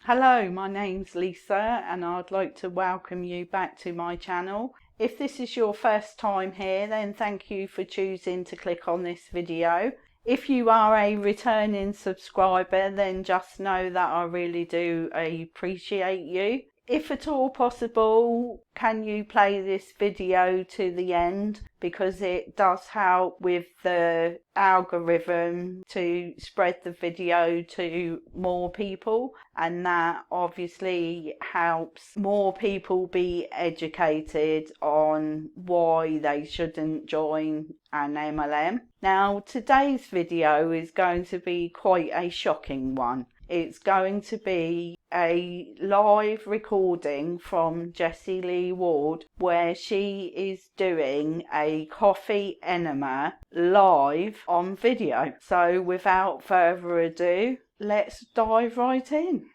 Hello, my name's Lisa and I'd like to welcome you back to my channel. If this is your first time here, then thank you for choosing to click on this video. If you are a returning subscriber, then just know that I really do appreciate you. If at all possible, can you play this video to the end, because it does help with the algorithm to spread the video to more people, and that obviously helps more people be educated on why they shouldn't join an MLM. Now, today's video is going to be quite a shocking one. It's going to be a live recording from Jessie Lee Ward where she is doing a coffee enema live on video. So without further ado, let's dive right in.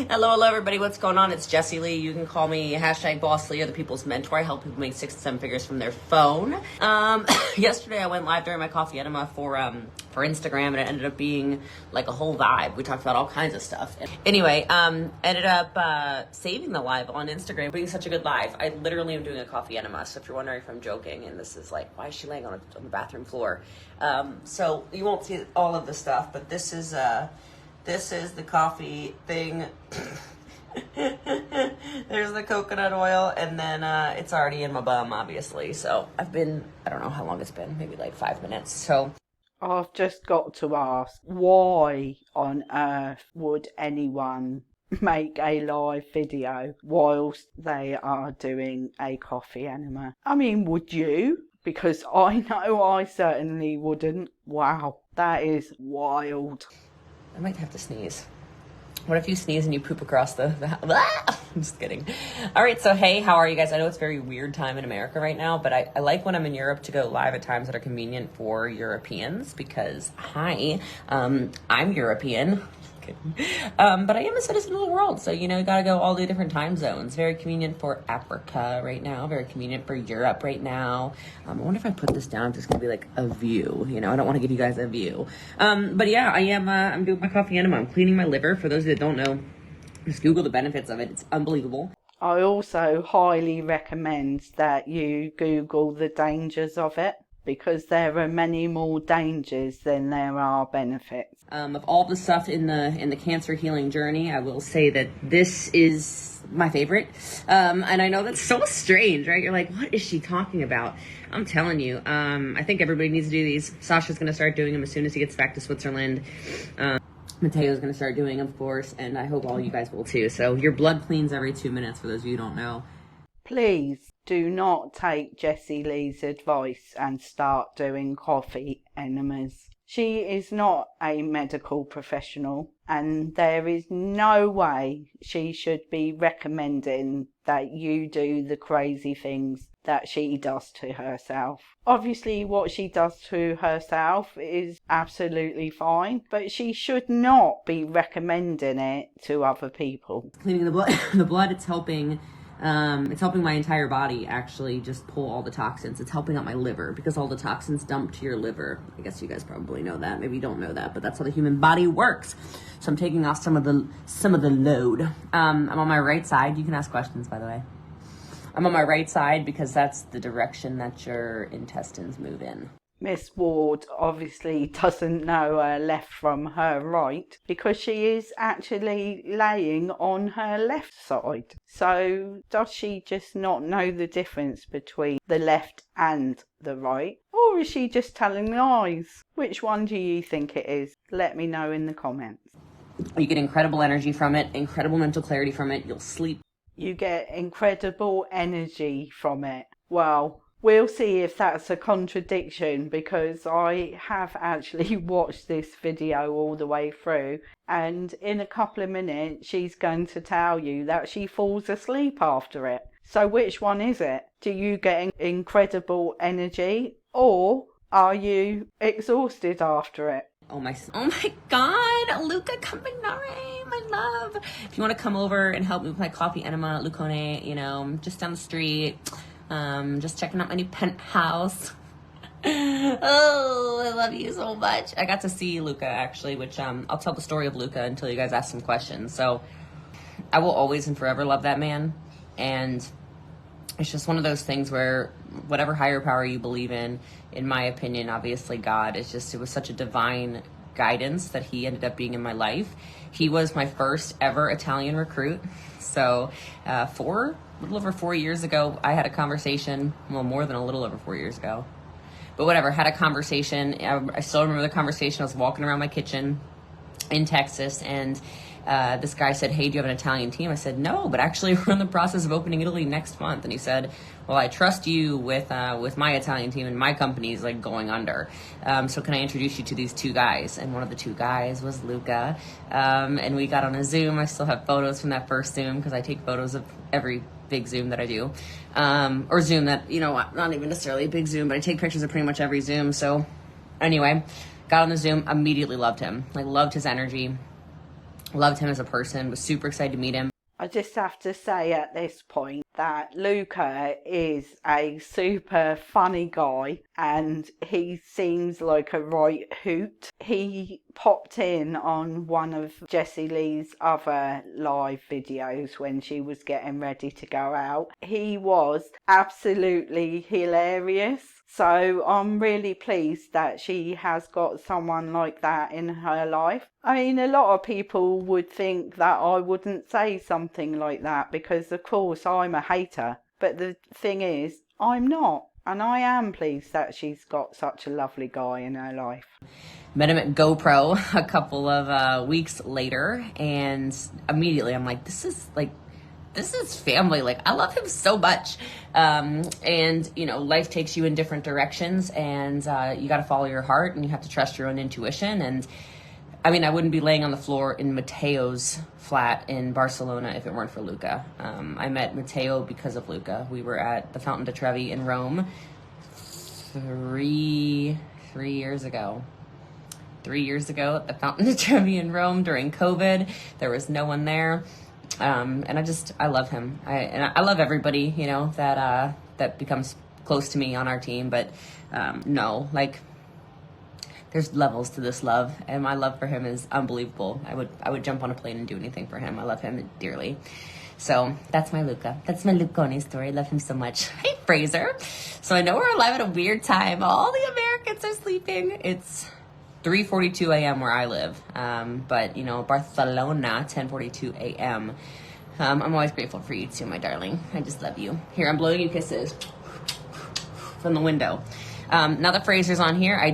Hello everybody, what's going on? It's Jessie Lee. You can call me #bosslee or the people's mentor. I help people make 6 to 7 figures from their phone. Yesterday I went live during my coffee enema for Instagram, and it ended up being like a whole vibe. We talked about all kinds of stuff. Anyway, ended up saving the live on Instagram, being such a good live. I literally am doing a coffee enema, so if you're wondering if I'm joking, and this is like, why is she laying on the bathroom floor? So you won't see all of the stuff, but this is the coffee thing. There's the coconut oil, and then it's already in my bum, obviously. So I don't know how long it's been, maybe like 5 minutes. So I've just got to ask, why on earth would anyone make a live video whilst they are doing a coffee enema? I mean, would you? Because I know I certainly wouldn't. Wow, that is wild. I might have to sneeze. What if you sneeze and you poop across the I'm just kidding. All right, so hey, how are you guys? I know it's a very weird time in America right now, but I like when I'm in Europe to go live at times that are convenient for Europeans, because hi, I'm European. But I am a citizen of the world, so you gotta go all the different time zones. Very convenient for Africa right now, very convenient for Europe right now. I wonder if I put this down if it's gonna be like a view. I don't want to give you guys a view. But yeah, I am I'm doing my coffee enema. I'm cleaning my liver. For those that don't know, just Google the benefits of it. It's unbelievable. I also highly recommend that you Google the dangers of it, because there are many more dangers than there are benefits. Of all the stuff in the cancer healing journey, I will say that this is my favorite. And I know that's so strange, right? You're like, what is she talking about? I'm telling you, I think everybody needs to do these. Sasha's going to start doing them as soon as he gets back to Switzerland. Mateo's going to start doing them, of course, and I hope all you guys will too. So your blood cleans every 2 minutes, for those of you who don't know. Please do not take Jessie Lee's advice and start doing coffee enemas. She is not a medical professional, and there is no way she should be recommending that you do the crazy things that she does to herself. Obviously, what she does to herself is absolutely fine, but she should not be recommending it to other people. Cleaning the blood, it's helping my entire body actually just pull all the toxins. It's helping out my liver, because all the toxins dump to your liver. I guess you guys probably know that. Maybe you don't know that, but that's how the human body works. So I'm taking off some of the load. I'm on my right side. You can ask questions, by the way. I'm on my right side because that's the direction that your intestines move in. Miss Ward obviously doesn't know her left from her right, because she is actually laying on her left side. So does she just not know the difference between the left and the right? Or is she just telling lies? Which one do you think it is? Let me know in the comments. You get incredible energy from it, incredible mental clarity from it. You'll sleep. You get incredible energy from it. Well, we'll see if that's a contradiction, because I have actually watched this video all the way through, and in a couple of minutes she's going to tell you that she falls asleep after it. So which one is it? Do you get incredible energy, or are you exhausted after it? Oh my God, Luca Campanare, my love. If you want to come over and help me with my coffee enema, Lucone, just down the street, just checking out my new penthouse. Oh, I love you so much. I got to see Luca actually, which I'll tell the story of Luca until you guys ask some questions. So I will always and forever love that man. And it's just one of those things where whatever higher power you believe in my opinion, obviously God, it was such a divine guidance that he ended up being in my life. He was my first ever Italian recruit. So a little over 4 years ago, I had a conversation, well, more than a little over 4 years ago, but whatever, had a conversation. I still remember the conversation. I was walking around my kitchen in Texas, and this guy said, "Hey, do you have an Italian team?" I said, "No, but actually we're in the process of opening Italy next month." And he said, "Well, I trust you with my Italian team, and my company is like going under. So can I introduce you to these two guys?" And one of the two guys was Luca. And we got on a Zoom. I still have photos from that first Zoom because I take photos of every big Zoom that I do, or Zoom that, not even necessarily a big Zoom, but I take pictures of pretty much every Zoom. So anyway, got on the Zoom, immediately loved him. Like, loved his energy, loved him as a person, was super excited to meet him. I just have to say at this point that Luca is a super funny guy and he seems like a right hoot. He popped in on one of Jessie Lee's other live videos when she was getting ready to go out. He was absolutely hilarious. So I'm really pleased that she has got someone like that in her life. I mean, a lot of people would think that I wouldn't say something like that because, of course, I'm a hater. But the thing is, I'm not. And I am pleased that she's got such a lovely guy in her life. Met him at GoPro a couple of weeks later, and immediately I'm like, this is family. Like, I love him so much. And life takes you in different directions, and you got to follow your heart, and you have to trust your own intuition. And I mean, I wouldn't be laying on the floor in Mateo's flat in Barcelona if it weren't for Luca. I met Mateo because of Luca. We were at the Fountain de Trevi in Rome three years ago. 3 years ago at the Fountain de Trevi in Rome during COVID. There was no one there. And I love him. I love everybody, that becomes close to me on our team. But there's levels to this love, and my love for him is unbelievable. I would jump on a plane and do anything for him. I love him dearly. So that's my Luca. That's my Lucone story. I love him so much. Hey, Fraser. So I know we're alive at a weird time. All the Americans are sleeping. It's 3:42 a.m. where I live. But Barcelona, 10:42 a.m. I'm always grateful for you too, my darling. I just love you. Here, I'm blowing you kisses from the window. Now that Fraser's on here, we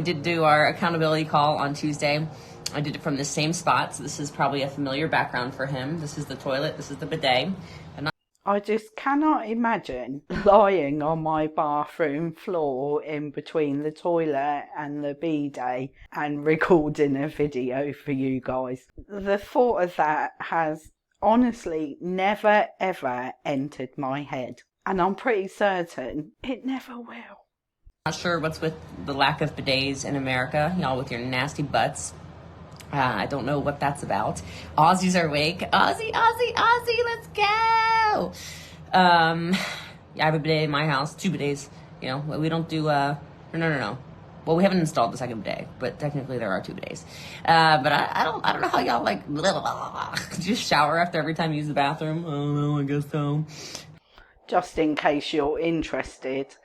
did do our accountability call on Tuesday. I did it from the same spot, so this is probably a familiar background for him. This is the toilet, this is the bidet. I just cannot imagine lying on my bathroom floor in between the toilet and the bidet and recording a video for you guys. The thought of that has honestly never ever entered my head, and I'm pretty certain it never will. Not sure what's with the lack of bidets in America, y'all with your nasty butts. I don't know what that's about. Aussies are awake. Aussie, let's go! I have a bidet in my house, 2 bidets. We don't do, no. Well, we haven't installed the second bidet, but technically there are 2 bidets. But I don't know how y'all just shower after every time you use the bathroom. I don't know, I guess so. Just in case you're interested,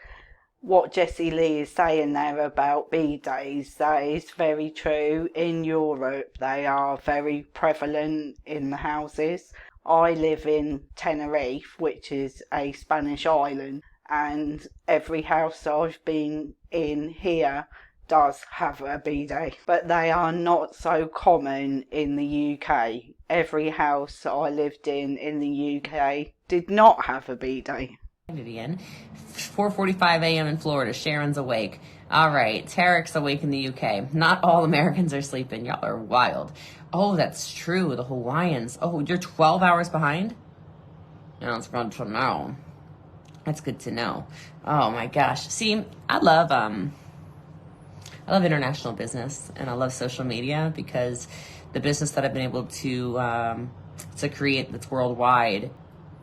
what Jessie Lee is saying there about bidets, that is very true. In Europe, they are very prevalent in the houses. I live in Tenerife, which is a Spanish island, and every house I've been in here does have a bidet, but they are not so common in the UK. Every house I lived in the UK did not have a bidet. Vivian, 4:45 a.m. in Florida. Sharon's awake. All right, Tarek's awake in the UK. Not all Americans are sleeping. Y'all are wild. Oh, that's true. The Hawaiians. Oh, you're 12 hours behind? No, it's good to know. That's good to know. Oh my gosh. See, I love international business, and I love social media because the business that I've been able to create that's worldwide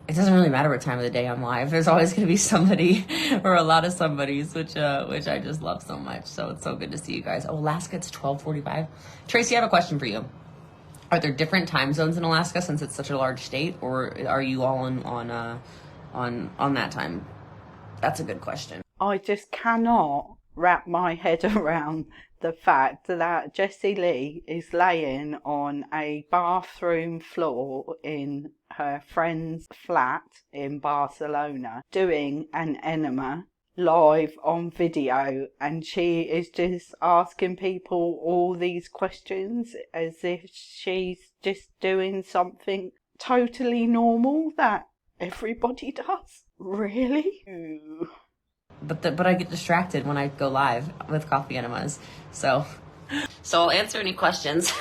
it doesn't really matter what time of the day I'm live. There's always going to be somebody or a lot of somebodies, which I just love so much. So it's so good to see you guys. Oh, Alaska, it's 12:45. Tracy, I have a question for you. Are there different time zones in Alaska since it's such a large state, or are you all on that time? That's a good question. I just cannot wrap my head around the fact that Jessie Lee is laying on a bathroom floor in her friend's flat in Barcelona doing an enema live on video, and she is just asking people all these questions as if she's just doing something totally normal that everybody does. Really? Ooh. But I get distracted when I go live with coffee enemas. So I'll answer any questions.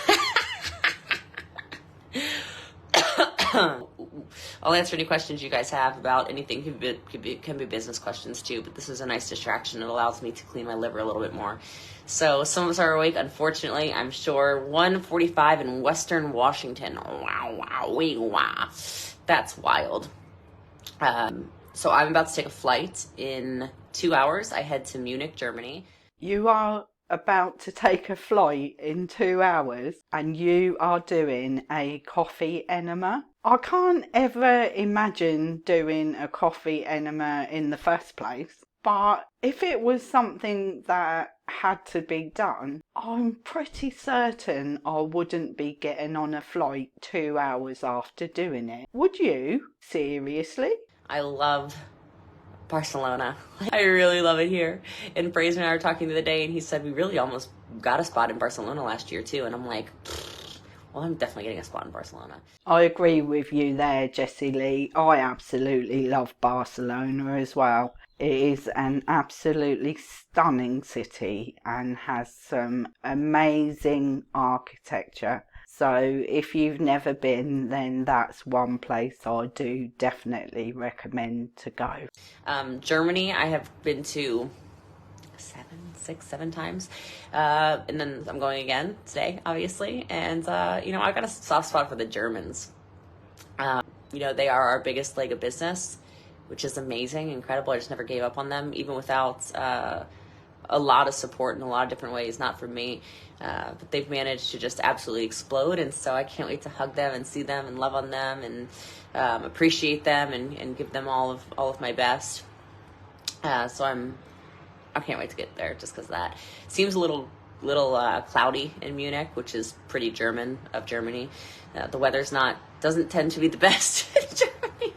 I'll answer any questions you guys have about anything. Can be business questions too, but this is a nice distraction. It allows me to clean my liver a little bit more. So some of us are awake, unfortunately, I'm sure. 1:45 in Western Washington. Wow. That's wild. So I'm about to take a flight in 2 hours. I head to Munich, Germany. You are about to take a flight in 2 hours and you are doing a coffee enema. I can't ever imagine doing a coffee enema in the first place, but if it was something that had to be done, I'm pretty certain I wouldn't be getting on a flight 2 hours after doing it. Would you? Seriously? I love Barcelona. I really love it here. And Fraser and I were talking the other day, and he said we really almost got a spot in Barcelona last year too. And I'm like, well, I'm definitely getting a spot in Barcelona. I agree with you there, Jessie Lee. I absolutely love Barcelona as well. It is an absolutely stunning city and has some amazing architecture. So if you've never been, then that's one place I do definitely recommend to go. Germany, I have been to 7 times. And then I'm going again today, obviously. And, I got a soft spot for the Germans. They are our biggest leg of business, which is amazing, incredible. I just never gave up on them, even without a lot of support in a lot of different ways, not from me. But they've managed to just absolutely explode, and so I can't wait to hug them and see them and love on them and appreciate them and give them all of my best. So I can't wait to get there just because that seems a little cloudy in Munich, which is pretty German of Germany. The weather's doesn't tend to be the best in Germany.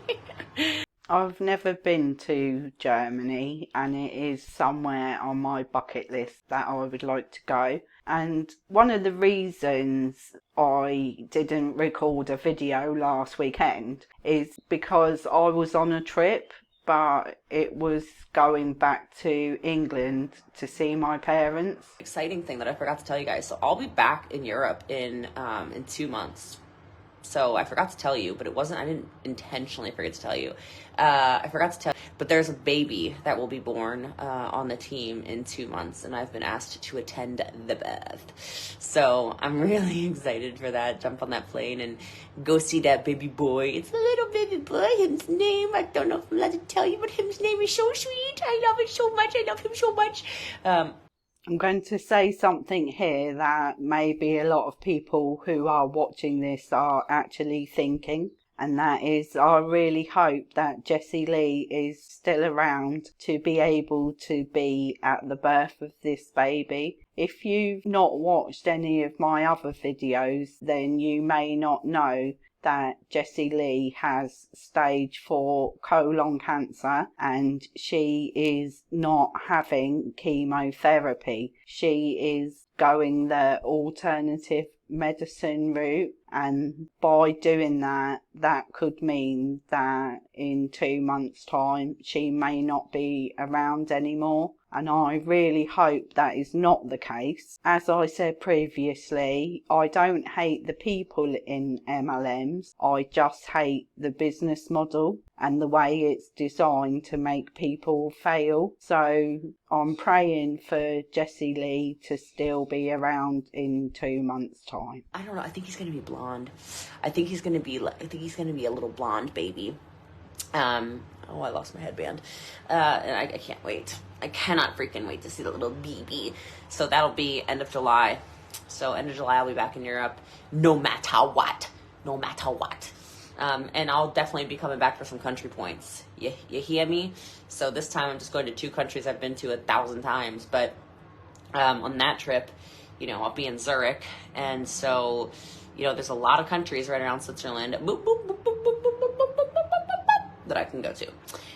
I've never been to Germany, and it is somewhere on my bucket list that I would like to go. And one of the reasons I didn't record a video last weekend is because I was on a trip, but it was going back to England to see my parents. Exciting thing that I forgot to tell you guys. So I'll be back in Europe in 2 months. So I forgot to tell you, but I didn't intentionally forget to tell you. I forgot to tell you, but there's a baby that will be born on the team in 2 months, and I've been asked to attend the birth. So I'm really excited for that. Jump on that plane and go see that baby boy. It's a little baby boy. His name, I don't know if I'm allowed to tell you, but his name is so sweet. I love it so much. I love him so much. I'm going to say something here that maybe a lot of people who are watching this are actually thinking, and that is, I really hope that Jessie Lee is still around to be able to be at the birth of this baby. If you've not watched any of my other videos, then you may not know that Jessie Lee has stage 4 colon cancer and she is not having chemotherapy. She is going the alternative medicine route, and by doing that could mean that in 2 months' time she may not be around anymore. And I really hope that is not the case. As I said previously, I don't hate the people in MLMs. I just hate the business model and the way it's designed to make people fail. So I'm praying for Jessie Lee to still be around in 2 months' time. I don't know. I think he's going to be blonde. I think he's going to be a little blonde baby. Oh, I lost my headband. And I can't wait. I cannot freaking wait to see the little BB. So that'll be end of July. So end of July, I'll be back in Europe, no matter what. No matter what. And I'll definitely be coming back for some country points. You hear me? So this time I'm just going to 2 countries I've been to 1,000 times. But on that trip, you know, I'll be in Zurich. And so, you know, there's a lot of countries right around Switzerland that I can go to.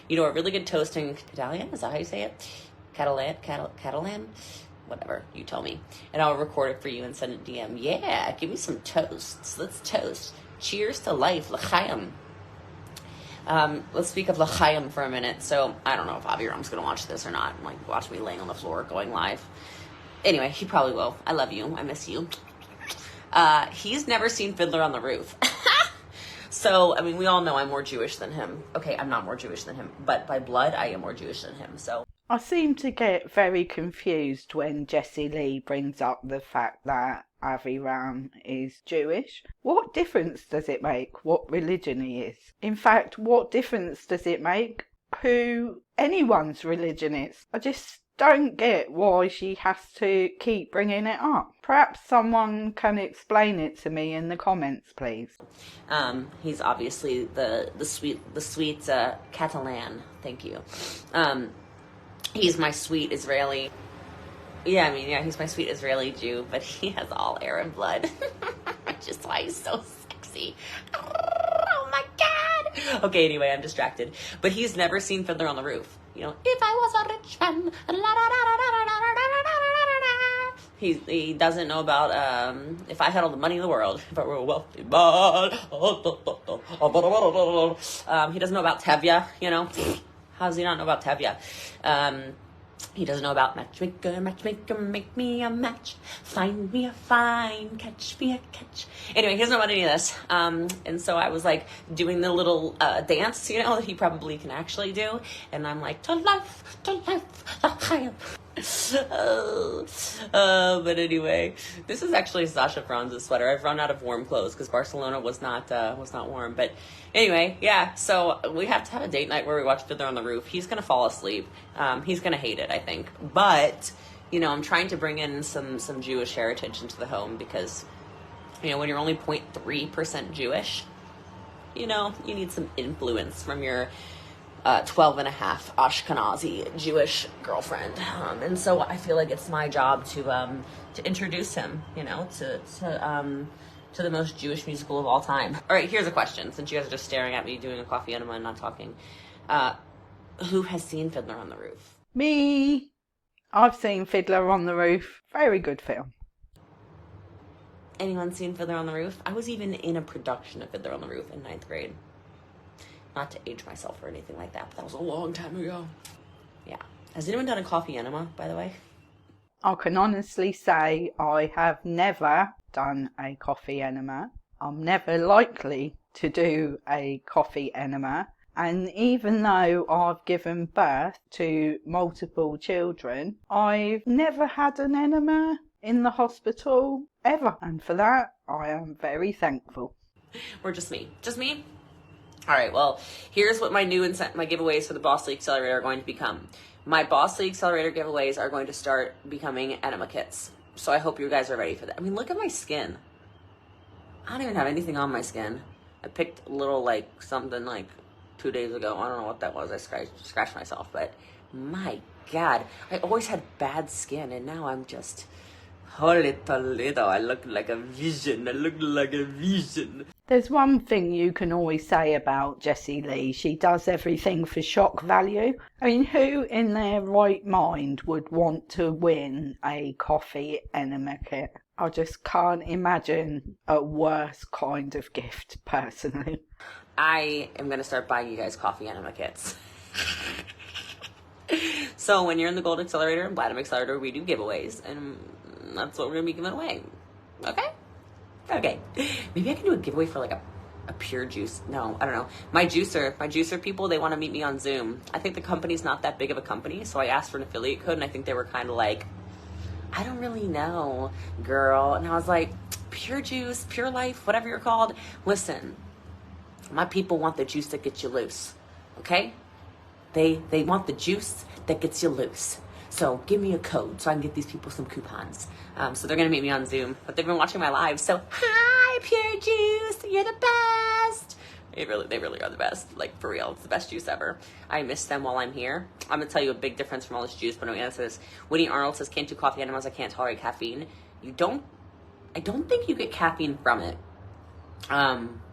You know, a really good toast in Italian, is that how you say it? Catalan? Whatever, you tell me. And I'll record it for you and send it DM. Yeah, give me some toasts. Let's toast. Cheers to life, l'chaim. Let's speak of l'chaim for a minute. So, I don't know if Aviram's going to watch this or not. Like, watch me laying on the floor going live. Anyway, he probably will. I love you. I miss you. He's never seen Fiddler on the Roof. So, I mean, we all know I'm more Jewish than him. Okay, I'm not more Jewish than him, but by blood, I am more Jewish than him, so. I seem to get very confused when Jessie Lee brings up the fact that Aviram is Jewish. What difference does it make what religion he is? In fact, what difference does it make who anyone's religion is? I just don't get why she has to keep bringing it up. Perhaps someone can explain it to me in the comments, please. He's obviously the sweet Catalan. Thank you. He's my sweet Israeli. Yeah, he's my sweet Israeli Jew, but he has all Arab blood, which is why he's so sexy. Oh my God. Okay, anyway, I'm distracted. But he's never seen Fiddler on the Roof. You know, if I was a rich man. He doesn't know about if I had all the money in the world, if I were a wealthy man. He doesn't know about Tevye, you know. How does he not know about Tevye? He doesn't know about matchmaker, make me a match, find me a fine, catch me a catch. Anyway, he doesn't know about any of this. And so I was like doing the little dance, you know, that he probably can actually do. And I'm like, to life, but anyway, this is actually Sasha Franz's sweater. I've run out of warm clothes because Barcelona was not warm. But anyway, yeah. So we have to have a date night where we watch Fiddler on the Roof. He's gonna fall asleep. He's gonna hate it, I think. But you know, I'm trying to bring in some Jewish heritage into the home because you know when you're only 0.3% Jewish, you know you need some influence from your 12 and a half Ashkenazi Jewish girlfriend. And so I feel like it's my job to introduce him, you know, to the most Jewish musical of all time. All right, here's a question, since you guys are just staring at me doing a coffee enema and not talking. Who has seen Fiddler on the Roof? Me. I've seen Fiddler on the Roof. Very good film. Anyone seen Fiddler on the Roof? I was even in a production of Fiddler on the Roof in 9th grade. Not to age myself or anything like that, but that was a long time ago. Yeah. Has anyone done a coffee enema, by the way? I can honestly say I have never done a coffee enema. I'm never likely to do a coffee enema. And even though I've given birth to multiple children, I've never had an enema in the hospital ever. And for that, I am very thankful. Or just me? Just me? All right, well, here's what my new my giveaways for the bosslee Accelerator are going to become. My bosslee Accelerator giveaways are going to start becoming enema kits. So I hope you guys are ready for that. I mean, look at my skin. I don't even have anything on my skin. I picked a little, like, something, like, 2 days ago. I don't know what that was. I scratched myself. But, my God. I always had bad skin, and now I'm just... Holy Toledo, I look like a vision. I look like a vision. There's one thing you can always say about Jessie Lee. She does everything for shock value. I mean, who in their right mind would want to win a coffee enema kit? I just can't imagine a worse kind of gift, personally. I am going to start buying you guys coffee enema kits. So when you're in the Gold Accelerator and Platinum Accelerator, we do giveaways. And that's what we're going to be giving away. Okay. Maybe I can do a giveaway for like a pure juice. No, I don't know. My juicer people, they want to meet me on Zoom. I think the company's not that big of a company, so I asked for an affiliate code, and I think they were kind of like, I don't really know, girl. And I was like, pure juice, pure life, whatever you're called. Listen, my people want the juice that gets you loose. okay? They want the juice that gets you loose. So give me a code so I can get these people some coupons. So they're gonna meet me on Zoom, but they've been watching my live. So hi, Pure Juice, you're the best. They really are the best. Like, for real, it's the best juice ever. I miss them while I'm here. I'm gonna tell you a big difference from all this juice, but I'm gonna answer this. Winnie Arnold says, can't do coffee enemas, I can't tolerate caffeine. I don't think you get caffeine from it,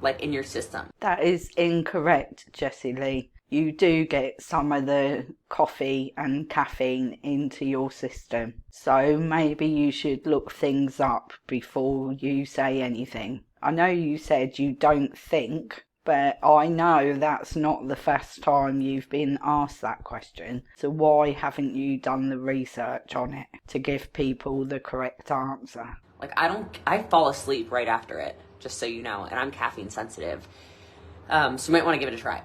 like in your system. That is incorrect, Jessie Lee. You do get some of the coffee and caffeine into your system. So maybe you should look things up before you say anything. I know you said you don't think, but I know that's not the first time you've been asked that question. So why haven't you done the research on it to give people the correct answer? Like, I fall asleep right after it, just so you know, and I'm caffeine sensitive. So you might want to give it a try.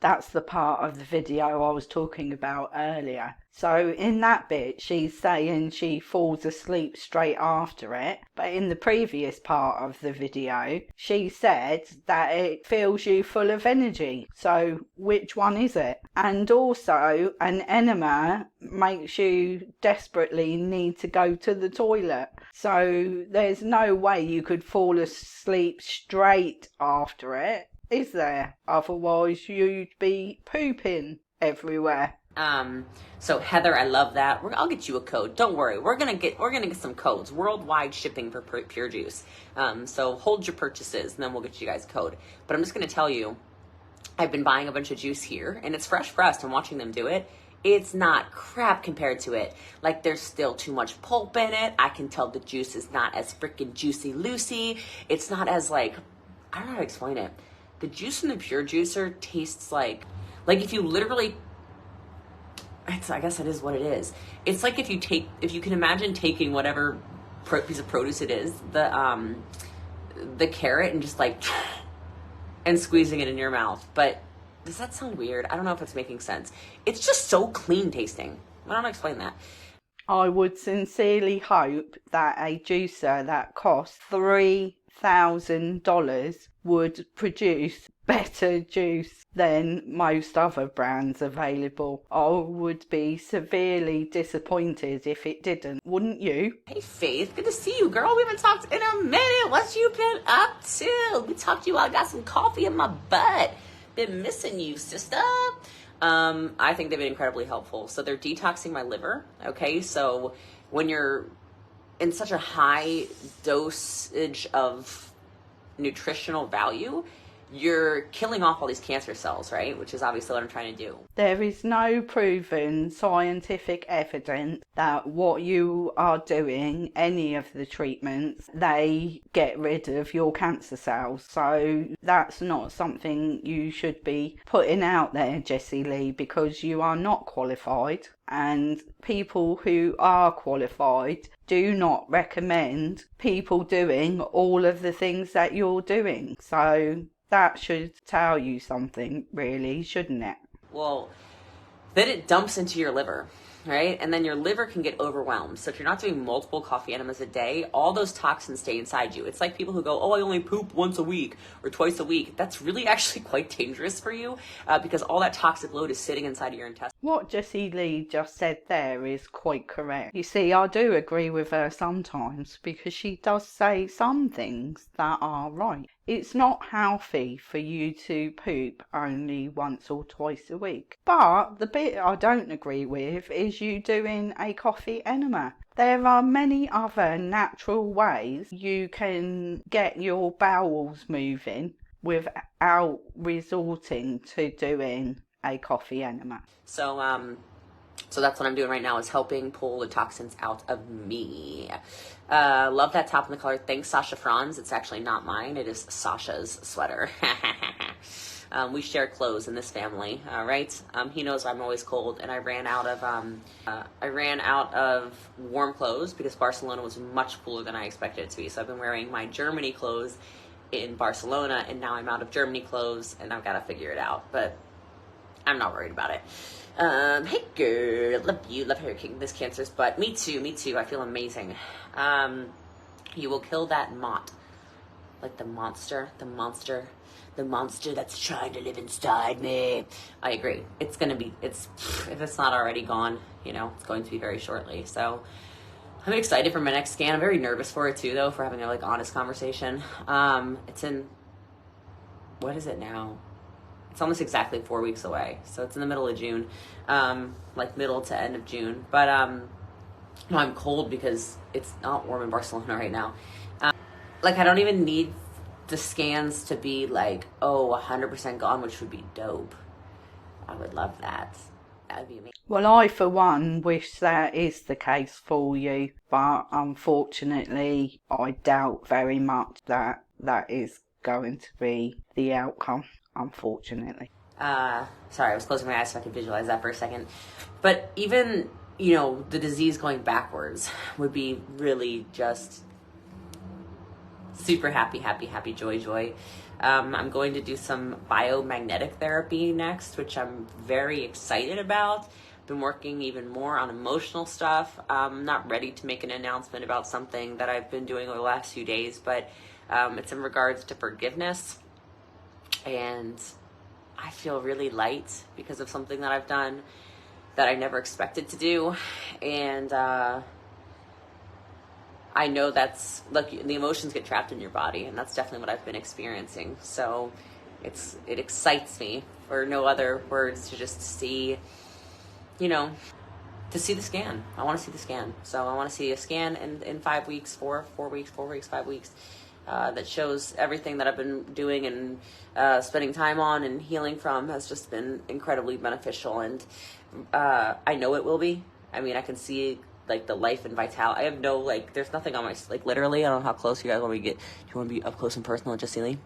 That's the part of the video I was talking about earlier. So in that bit, she's saying she falls asleep straight after it. But in the previous part of the video, she said that it fills you full of energy. So which one is it? And also, an enema makes you desperately need to go to the toilet. So there's no way you could fall asleep straight after it, is there? Otherwise you'd be pooping everywhere. So Heather, I love that. I'll get you a code. Don't worry. We're gonna get some codes. Worldwide shipping for Pure Juice. So hold your purchases, and then we'll get you guys a code. But I'm just gonna tell you, I've been buying a bunch of juice here, and it's fresh pressed. I'm watching them do it. It's not crap compared to it. Like, there's still too much pulp in it. I can tell the juice is not as freaking juicy-loosey. It's not as, like, I don't know how to explain it. The juice from the Pure Juicer tastes like if you literally, I guess that is what it is. It's like if you can imagine taking whatever piece of produce it is, the carrot, and just like, and squeezing it in your mouth. But does that sound weird? I don't know if it's making sense. It's just so clean tasting. I don't know how to explain that. I would sincerely hope that a juicer that costs $3,000 would produce better juice than most other brands available. I would be severely disappointed if it didn't, wouldn't you? Hey Faith, good to see you, girl. We haven't talked in a minute. What you been up to? We talked to you while I got some coffee in my butt. Been missing you, sister. I think they've been incredibly helpful. So they're detoxing my liver. Okay, so when you're in such a high dosage of nutritional value, you're killing off all these cancer cells, right? Which is obviously what I'm trying to do. There is no proven scientific evidence that what you are doing, any of the treatments, they get rid of your cancer cells. So that's not something you should be putting out there, Jessie Lee, because you are not qualified. And people who are qualified do not recommend people doing all of the things that you're doing. So that should tell you something, really, shouldn't it? Well, then it dumps into your liver, right? And then your liver can get overwhelmed. So if you're not doing multiple coffee enemas a day, all those toxins stay inside you. It's like people who go, oh, I only poop once a week or twice a week. That's really actually quite dangerous for you because all that toxic load is sitting inside of your intestines. What Jessie Lee just said there is quite correct. You see, I do agree with her sometimes because she does say some things that are right. It's not healthy for you to poop only once or twice a week. But the bit I don't agree with is you doing a coffee enema. There are many other natural ways you can get your bowels moving without resorting to doing a coffee enema. So that's what I'm doing right now, is helping pull the toxins out of me. Love that top in the color. Thanks, Sasha Franz. It's actually not mine. It is Sasha's sweater. We share clothes in this family, right? He knows I'm always cold, and I ran out of warm clothes because Barcelona was much cooler than I expected it to be. So I've been wearing my Germany clothes in Barcelona, and now I'm out of Germany clothes, and I've got to figure it out. But I'm not worried about it. Hey girl, love you, love her kicking this cancer's butt. Me too, I feel amazing. You will kill that mott. Like the monster the monster that's trying to live inside me. I agree. It's gonna be, if it's not already gone, you know, it's going to be very shortly. So I'm excited for my next scan. I'm very nervous for it too, though, for having a like honest conversation. It's in, what is it now? It's almost exactly 4 weeks away. So it's in the middle of June, like middle to end of June. But no, I'm cold because it's not warm in Barcelona right now. Like, I don't even need the scans to be like, oh, 100% gone, which would be dope. I would love that. That would be amazing. Well, I, for one, wish that is the case for you, but unfortunately, I doubt very much that that is going to be the outcome, unfortunately. Sorry, I was closing my eyes so I could visualize that for a second. But even, you know, the disease going backwards would be really just super happy, joy. I'm going to do some biomagnetic therapy next, which I'm very excited about. Been working even more on emotional stuff. I'm not ready to make an announcement about something that I've been doing over the last few days, but it's in regards to forgiveness. And I feel really light because of something that I've done that I never expected to do. And I know that's, look, the emotions get trapped in your body, and that's definitely what I've been experiencing. So it excites me, for no other words, to just see, you know, to see the scan. I want to see the scan. So I want to see a scan in 5 weeks, 4 weeks, 5 weeks, that shows everything that I've been doing and spending time on and healing from has just been incredibly beneficial. And I know it will be. I mean, I can see like the life and vitality. I have no, like, there's nothing on my, like, literally, I don't know how close you guys want me to get. Do you want to be up close and personal with Jessie?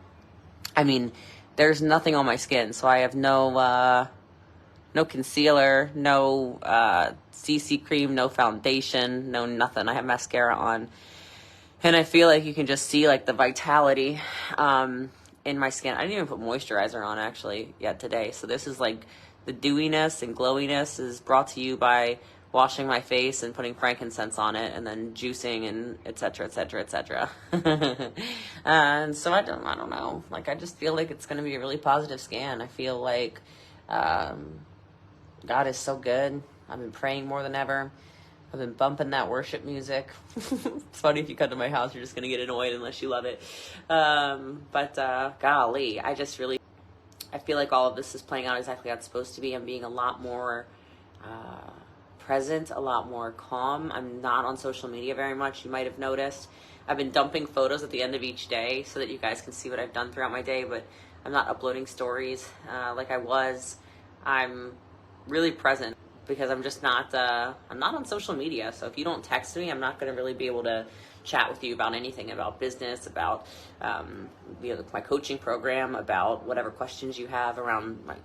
I mean, there's nothing on my skin, so I have no concealer, no CC cream, no foundation, no nothing. I have mascara on, and I feel like you can just see like the vitality in my skin. I didn't even put moisturizer on actually yet today, so this is like the dewiness and glowiness is brought to you by washing my face and putting frankincense on it and then juicing and et cetera. And so I don't know. Like, I just feel like it's going to be a really positive scan. I feel like God is so good. I've been praying more than ever. I've been bumping that worship music. It's funny, if you come to my house, you're just going to get annoyed unless you love it. But golly, I feel like all of this is playing out exactly how it's supposed to be. I'm being a lot more present, a lot more calm. I'm not on social media very much, you might have noticed. I've been dumping photos at the end of each day so that you guys can see what I've done throughout my day, but I'm not uploading stories like I was. I'm really present because I'm just not, I'm not on social media. So if you don't text me, I'm not going to really be able to chat with you about anything, about business, about my coaching program, about whatever questions you have around my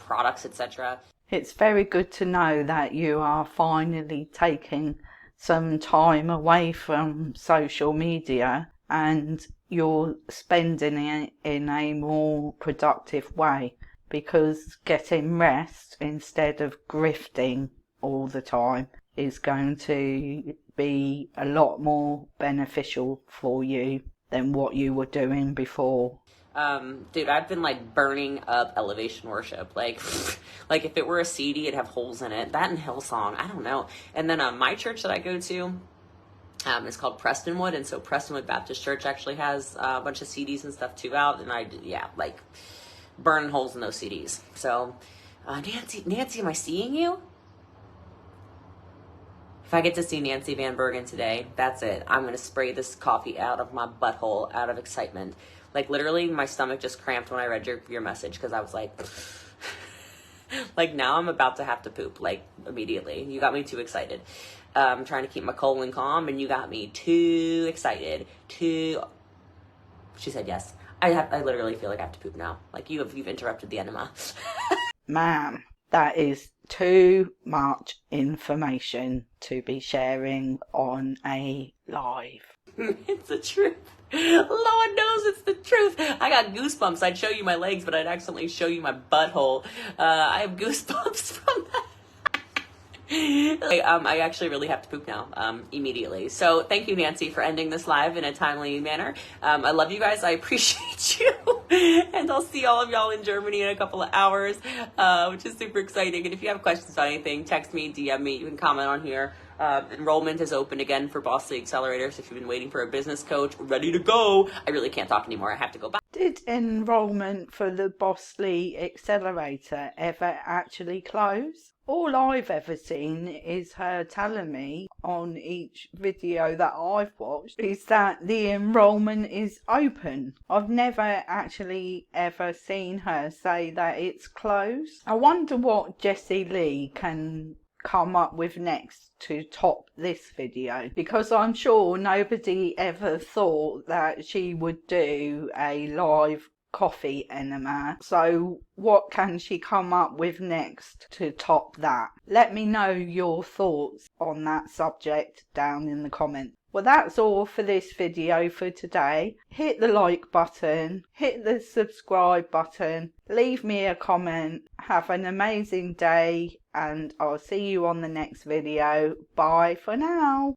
products, etc. It's very good to know that you are finally taking some time away from social media and you're spending it in a more productive way, because getting rest instead of grifting all the time is going to be a lot more beneficial for you than what you were doing before. Dude, I've been like burning up elevation worship. Like, like if it were a CD, it'd have holes in it. That and Hillsong, I don't know. And then my church that I go to is called Prestonwood, and so Prestonwood Baptist Church actually has a bunch of CDs and stuff too out. And like burning holes in those CDs. So, Nancy, am I seeing you? If I get to see Nancy Van Bergen today, that's it. I'm gonna spray this coffee out of my butthole out of excitement. Like, literally, my stomach just cramped when I read your message, because I was like, like, now I'm about to have to poop, like, immediately. You got me too excited. I'm trying to keep my colon calm, and you got me too excited. She said yes. I literally feel like I have to poop now. Like, you've interrupted the enema. Ma'am, that is too much information to be sharing on a live. It's the truth. Lord knows it's the truth. I got goosebumps. I'd show you my legs, but I'd accidentally show you my butthole. I have goosebumps from that. I actually really have to poop now, immediately. So thank you, Nancy, for ending this live in a timely manner. I love you guys. I appreciate you. And I'll see all of y'all in Germany in a couple of hours, which is super exciting. And if you have questions about anything, text me, DM me, you can comment on here. Enrollment is open again for bosslee accelerators. If you've been waiting for a business coach, ready to go. I really can't talk anymore. I have to go back. Did enrollment for the bosslee accelerator ever actually close? All I've ever seen is her telling me on each video that I've watched is that the enrollment is open. I've never actually ever seen her say that it's closed. I wonder what Jessie Lee can come up with next to top this video, because I'm sure nobody ever thought that she would do a live coffee enema. So what can she come up with next to top that? Let me know your thoughts on that subject down in the comments. Well, that's all for this video for today. Hit the like button, hit the subscribe button, leave me a comment. Have an amazing day, and I'll see you on the next video. Bye for now.